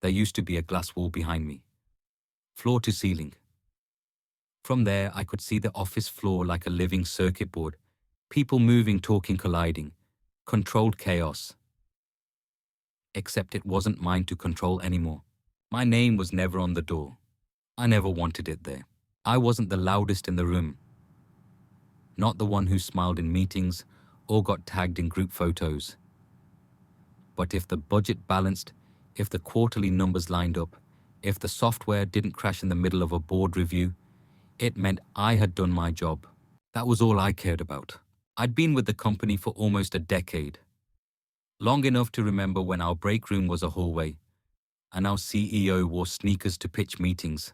There used to be a glass wall behind me, floor to ceiling. From there, I could see the office floor like a living circuit board, people moving, talking, colliding, controlled chaos. Except it wasn't mine to control anymore. My name was never on the door. I never wanted it there. I wasn't the loudest in the room, not the one who smiled in meetings or got tagged in group photos. But if the budget balanced, if the quarterly numbers lined up, if the software didn't crash in the middle of a board review, it meant I had done my job. That was all I cared about. I'd been with the company for almost a decade, long enough to remember when our break room was a hallway, and our CEO wore sneakers to pitch meetings.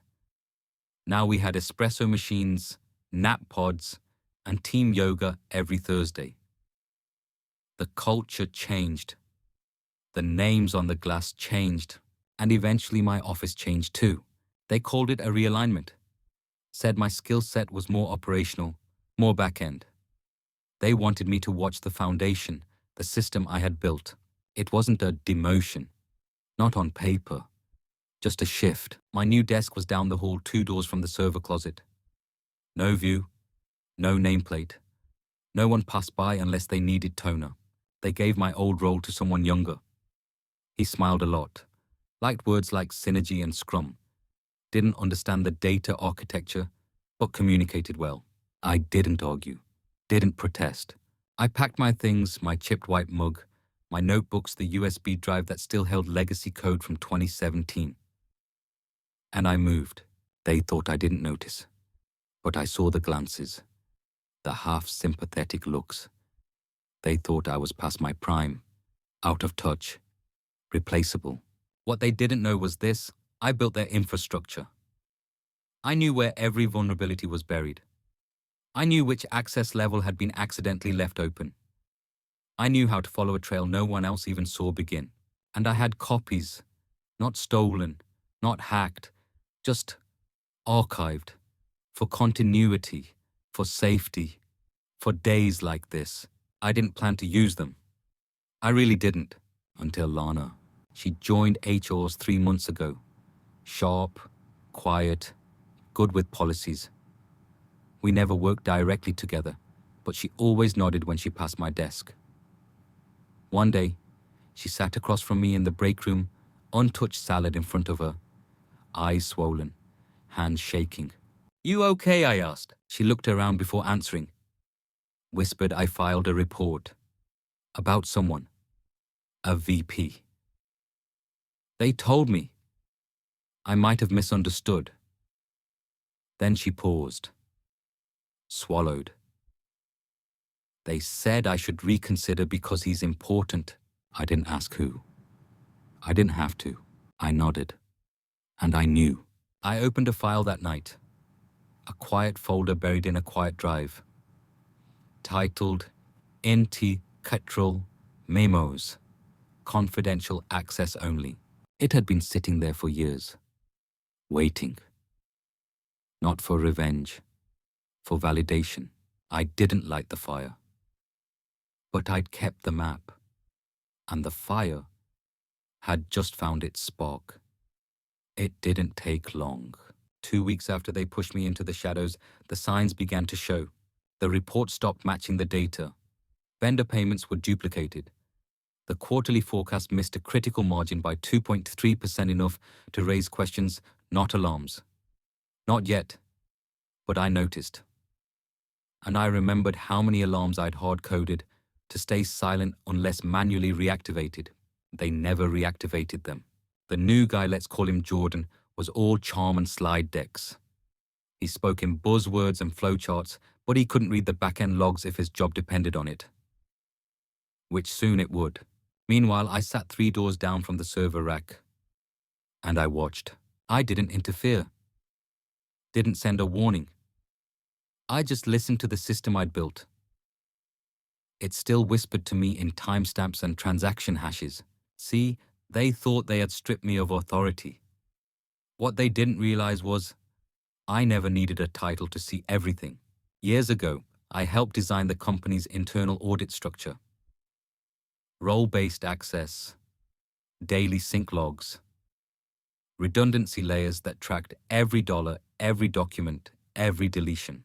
Now we had espresso machines, nap pods, and team yoga every Thursday. The culture changed. The names on the glass changed, and eventually my office changed too. They called it a realignment, said my skill set was more operational, more back-end. They wanted me to watch the foundation, the system I had built. It wasn't a demotion, not on paper, just a shift. My new desk was down the hall 2 doors from the server closet. No view, no nameplate. No one passed by unless they needed toner. They gave my old role to someone younger. He smiled a lot, liked words like synergy and scrum, didn't understand the data architecture, but communicated well. I didn't argue, didn't protest. I packed my things, my chipped white mug, my notebooks, the USB drive that still held legacy code from 2017. And I moved. They thought I didn't notice, but I saw the glances, the half-sympathetic looks. They thought I was past my prime, out of touch, replaceable. What they didn't know was this: I built their infrastructure. I knew where every vulnerability was buried. I knew which access level had been accidentally left open. I knew how to follow a trail no one else even saw begin. And I had copies, not stolen, not hacked, just archived, for continuity, for safety, for days like this. I didn't plan to use them. I really didn't, until Lana. She joined HR's 3 months ago. Sharp, quiet, good with policies. We never worked directly together, but she always nodded when she passed my desk. One day, she sat across from me in the break room, untouched salad in front of her, eyes swollen, hands shaking. "You okay?" I asked. She looked around before answering. Whispered I filed a report. About someone. A VP. They told me. I might have misunderstood. Then she paused. Swallowed. They said I should reconsider because he's important. I didn't ask who. I didn't have to. I nodded. And I knew. I opened a file that night. A quiet folder buried in a quiet drive. Titled Integral Memos. Confidential access only. It had been sitting there for years. Waiting. Not for revenge. For validation. I didn't light the fire. But I'd kept the map. And the fire had just found its spark. It didn't take long. 2 weeks after they pushed me into the shadows, the signs began to show. The report stopped matching the data. Vendor payments were duplicated. The quarterly forecast missed a critical margin by 2.3%, enough to raise questions, not alarms. Not yet. But I noticed. And I remembered how many alarms I'd hard-coded to stay silent unless manually reactivated. They never reactivated them. The new guy, let's call him Jordan, was all charm and slide decks. He spoke in buzzwords and flowcharts, but he couldn't read the back-end logs if his job depended on it. Which soon it would. Meanwhile, I sat 3 doors down from the server rack. And I watched. I didn't interfere. Didn't send a warning. I just listened to the system I'd built. It still whispered to me in timestamps and transaction hashes. See, they thought they had stripped me of authority. What they didn't realize was, I never needed a title to see everything. Years ago, I helped design the company's internal audit structure. Role-based access, daily sync logs, redundancy layers that tracked every dollar, every document, every deletion.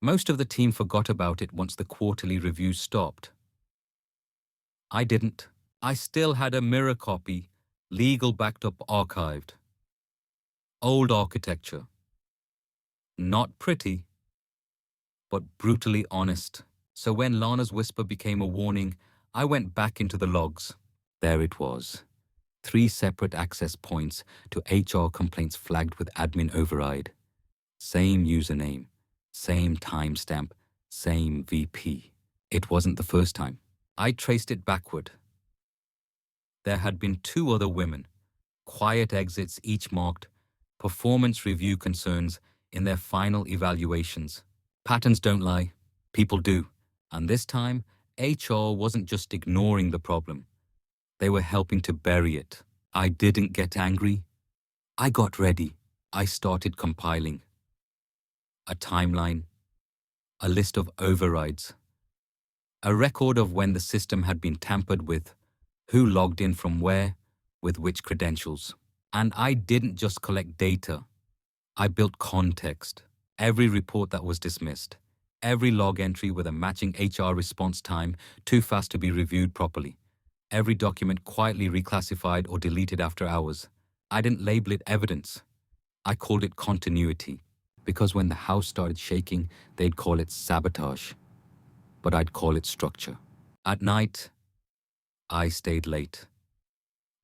Most of the team forgot about it once the quarterly review stopped. I didn't. I still had a mirror copy, legal backed up archived. Old architecture. Not pretty, but brutally honest. So when Lana's whisper became a warning, I went back into the logs. There it was. 3 separate access points to HR complaints flagged with admin override. Same username, same timestamp, same VP. It wasn't the first time. I traced it backward. There had been 2 other women, quiet exits each marked performance review concerns in their final evaluations. Patterns don't lie, people do. And this time, HR wasn't just ignoring the problem. They were helping to bury it. I didn't get angry. I got ready. I started compiling. A timeline, a list of overrides, a record of when the system had been tampered with, who logged in from where, with which credentials. And I didn't just collect data. I built context. Every report that was dismissed, every log entry with a matching HR response time too fast to be reviewed properly, every document quietly reclassified or deleted after hours. I didn't label it evidence. I called it continuity, because when the house started shaking, they'd call it sabotage, but I'd call it structure. At night, I stayed late.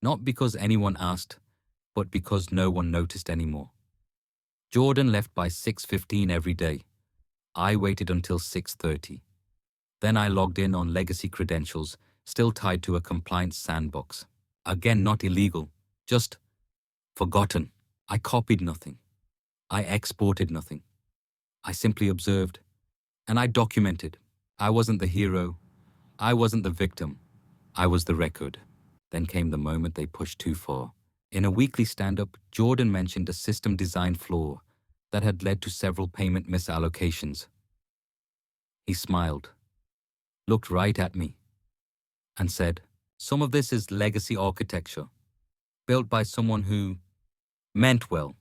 Not because anyone asked, but because no one noticed anymore. Jordan left by 6:15 every day. I waited until 6:30. Then I logged in on legacy credentials, still tied to a compliance sandbox. Again, not illegal, just forgotten. I copied nothing. I exported nothing. I simply observed, and I documented. I wasn't the hero. I wasn't the victim. I was the record. Then came the moment they pushed too far. In a weekly stand-up, Jordan mentioned a system design flaw that had led to several payment misallocations. He smiled, looked right at me, and said, "Some of this is legacy architecture, built by someone who meant well,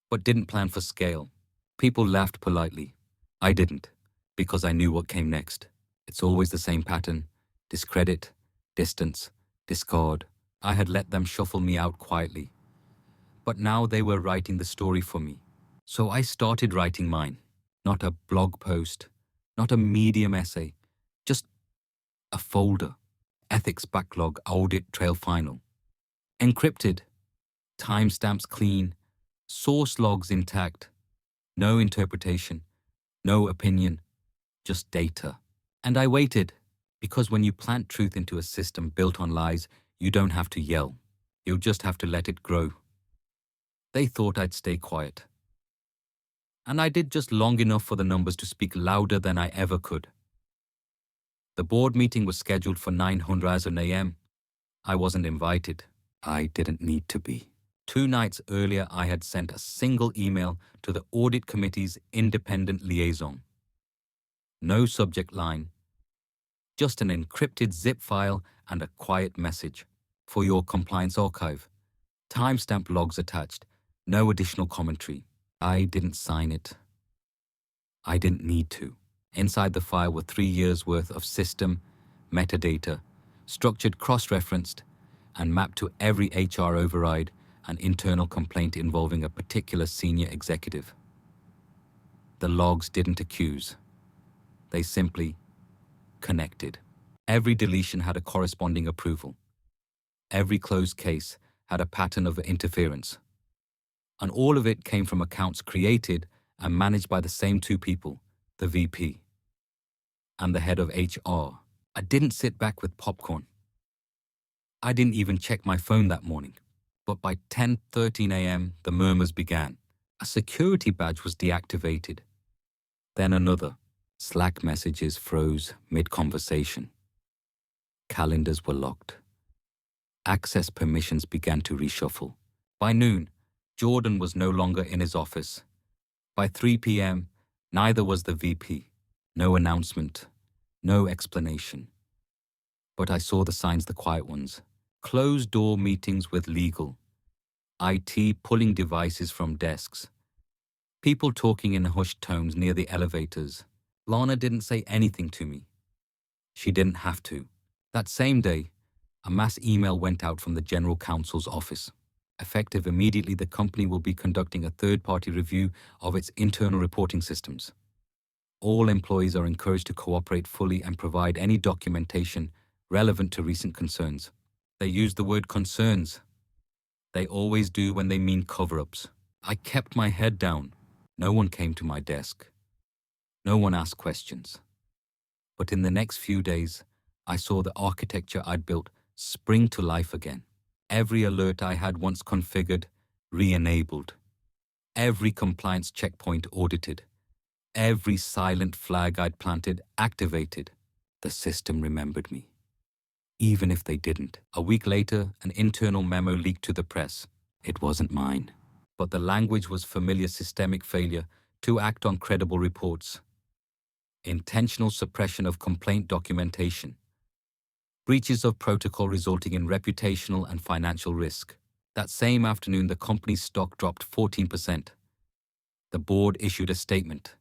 but didn't plan for scale." People laughed politely. I didn't, because I knew what came next. It's always the same pattern: discredit, distance, discard. I had let them shuffle me out quietly. But now they were writing the story for me. So I started writing mine. Not a blog post, not a Medium essay, just a folder. Ethics backlog, audit trail final. Encrypted, timestamps clean, source logs intact. No interpretation, no opinion, just data. And I waited, because when you plant truth into a system built on lies, you don't have to yell. You'll just have to let it grow. They thought I'd stay quiet. And I did just long enough for the numbers to speak louder than I ever could. The board meeting was scheduled for 9:00 a.m. I wasn't invited. I didn't need to be. 2 nights earlier, I had sent a single email to the audit committee's independent liaison. No subject line, just an encrypted zip file and a quiet message. For your compliance archive. Timestamp logs attached. No additional commentary. I didn't sign it. I didn't need to. Inside the file were 3 years' worth of system, metadata, structured cross-referenced, and mapped to every HR override and internal complaint involving a particular senior executive. The logs didn't accuse. They simply connected. Every deletion had a corresponding approval. Every closed case had a pattern of interference. And all of it came from accounts created and managed by the same 2 people, the VP and the head of HR. I didn't sit back with popcorn. I didn't even check my phone that morning. But by 10:13 a.m., the murmurs began. A security badge was deactivated. Then another. Slack messages froze mid-conversation. Calendars were locked. Access permissions began to reshuffle. By noon, Jordan was no longer in his office. By 3 p.m., neither was the VP. No announcement, no explanation. But I saw the signs, the quiet ones. Closed-door meetings with legal, IT pulling devices from desks. People talking in hushed tones near the elevators. Lana didn't say anything to me. She didn't have to. That same day, a mass email went out from the General Counsel's office. Effective immediately, the company will be conducting a third-party review of its internal reporting systems. All employees are encouraged to cooperate fully and provide any documentation relevant to recent concerns. They use the word concerns. They always do when they mean cover-ups. I kept my head down. No one came to my desk. No one asked questions. But in the next few days, I saw the architecture I'd built spring to life again. Every alert I had once configured, re-enabled. Every compliance checkpoint audited. Every silent flag I'd planted activated. The system remembered me. Even if they didn't. A week later, an internal memo leaked to the press. It wasn't mine. But the language was familiar: systemic failure to act on credible reports. Intentional suppression of complaint documentation. Breaches of protocol resulting in reputational and financial risk. That same afternoon, the company's stock dropped 14%. The board issued a statement.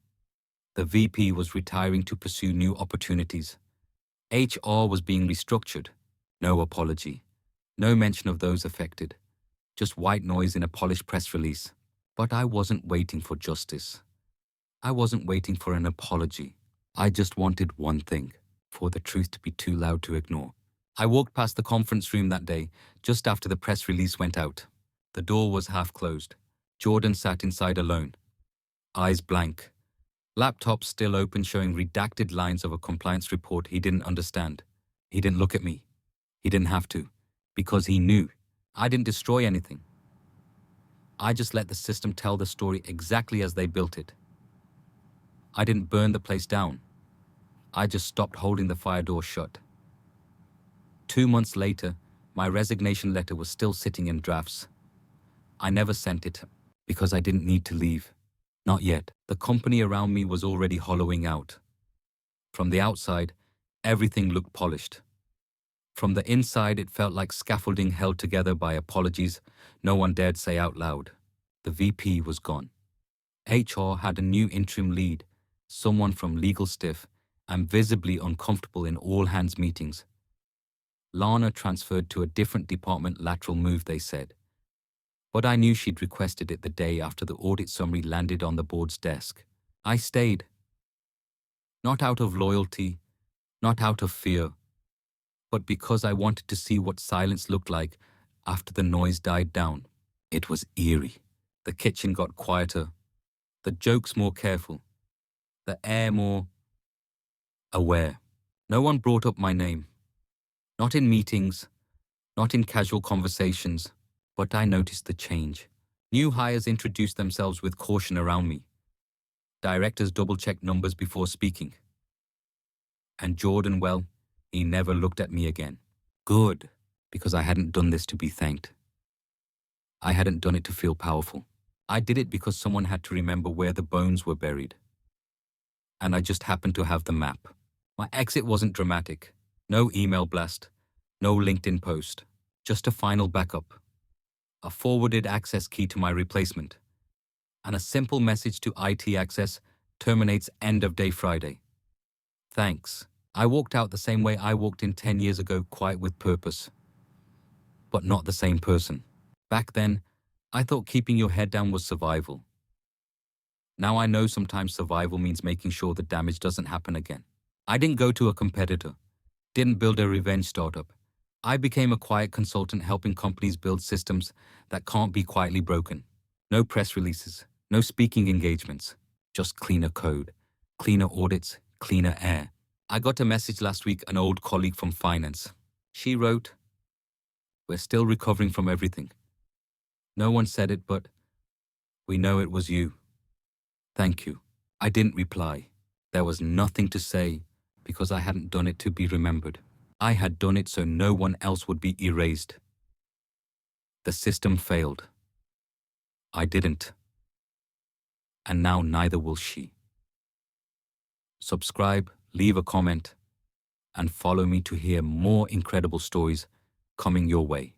The VP was retiring to pursue new opportunities. HR was being restructured. No apology. No mention of those affected. Just white noise in a polished press release. But I wasn't waiting for justice. I wasn't waiting for an apology. I just wanted one thing: for the truth to be too loud to ignore. I walked past the conference room that day, just after the press release went out. The door was half closed. Jordan sat inside alone. Eyes blank. Laptop still open, showing redacted lines of a compliance report he didn't understand. He didn't look at me. He didn't have to, because he knew. I didn't destroy anything. I just let the system tell the story exactly as they built it. I didn't burn the place down. I just stopped holding the fire door shut. 2 months later, my resignation letter was still sitting in drafts. I never sent it, because I didn't need to leave. Not yet. The company around me was already hollowing out. From the outside, everything looked polished. From the inside, it felt like scaffolding held together by apologies no one dared say out loud. The VP was gone. HR had a new interim lead, someone from legal stiff and visibly uncomfortable in all-hands meetings. Lana transferred to a different department, lateral move, they said. But I knew she'd requested it the day after the audit summary landed on the board's desk. I stayed. Not out of loyalty, not out of fear, but because I wanted to see what silence looked like after the noise died down. It was eerie. The kitchen got quieter, the jokes more careful, the air more aware. No one brought up my name. Not in meetings, not in casual conversations, but I noticed the change. New hires introduced themselves with caution around me. Directors double-checked numbers before speaking. And Jordan, well, he never looked at me again. Good, because I hadn't done this to be thanked. I hadn't done it to feel powerful. I did it because someone had to remember where the bones were buried. And I just happened to have the map. My exit wasn't dramatic. No email blast, no LinkedIn post, just a final backup. A forwarded access key to my replacement, and a simple message to IT access: terminates end of day Friday. Thanks. I walked out the same way I walked in 10 years ago, quiet with purpose. But not the same person. Back then, I thought keeping your head down was survival. Now I know sometimes survival means making sure the damage doesn't happen again. I didn't go to a competitor, didn't build a revenge startup. I became a quiet consultant, helping companies build systems that can't be quietly broken. No press releases, no speaking engagements, just cleaner code, cleaner audits, cleaner air. I got a message last week, an old colleague from finance. She wrote, "We're still recovering from everything. No one said it, but we know it was you. Thank you." I didn't reply. There was nothing to say, because I hadn't done it to be remembered. I had done it so no one else would be erased. The system failed. I didn't. And now neither will she. Subscribe, leave a comment, and follow me to hear more incredible stories coming your way.